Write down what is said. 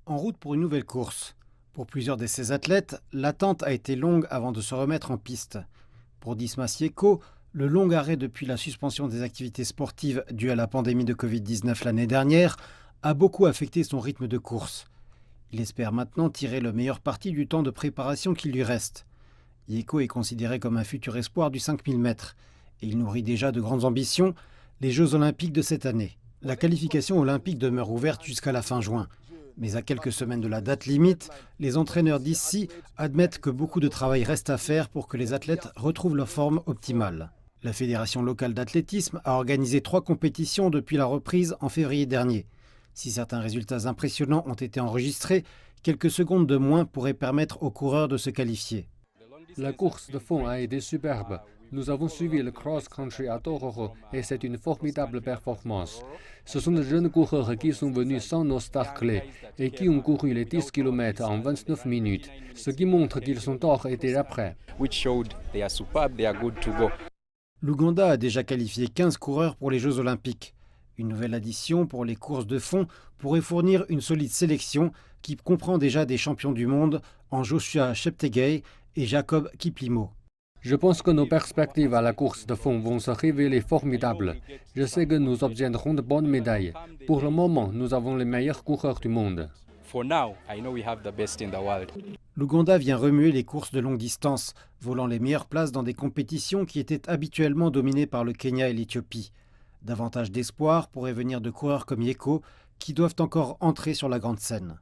En route pour une nouvelle course. Pour plusieurs de ces athlètes, l'attente a été longue avant de se remettre en piste. Pour Dismas Yeko, le long arrêt depuis la suspension des activités sportives due à la pandémie de Covid-19 l'année dernière a beaucoup affecté son rythme de course. Il espère maintenant tirer le meilleur parti du temps de préparation qui lui reste. Yeko est considéré comme un futur espoir du 5000 mètres et il nourrit déjà de grandes ambitions, les Jeux olympiques de cette année. La qualification olympique demeure ouverte jusqu'à la fin juin. Mais à quelques semaines de la date limite, les entraîneurs d'ici admettent que beaucoup de travail reste à faire pour que les athlètes retrouvent leur forme optimale. La Fédération locale d'athlétisme a organisé 3 compétitions depuis la reprise en février dernier. Si certains résultats impressionnants ont été enregistrés, quelques secondes de moins pourraient permettre aux coureurs de se qualifier. La course de fond a été superbe. Nous avons suivi le cross-country à Tororo et c'est une formidable performance. Ce sont de jeunes coureurs qui sont venus sans nos stars clés et qui ont couru les 10 km en 29 minutes, ce qui montre qu'ils sont hors et déjà prêts. L'Ouganda a déjà qualifié 15 coureurs pour les Jeux olympiques. Une nouvelle addition pour les courses de fond pourrait fournir une solide sélection qui comprend déjà des champions du monde en Joshua Cheptegei et Jacob Kiplimo. Je pense que nos perspectives à la course de fond vont se révéler formidables. Je sais que nous obtiendrons de bonnes médailles. Pour le moment, nous avons les meilleurs coureurs du monde. L'Ouganda vient remuer les courses de longue distance, volant les meilleures places dans des compétitions qui étaient habituellement dominées par le Kenya et l'Éthiopie. Davantage d'espoir pourrait venir de coureurs comme Yeko, qui doivent encore entrer sur la grande scène.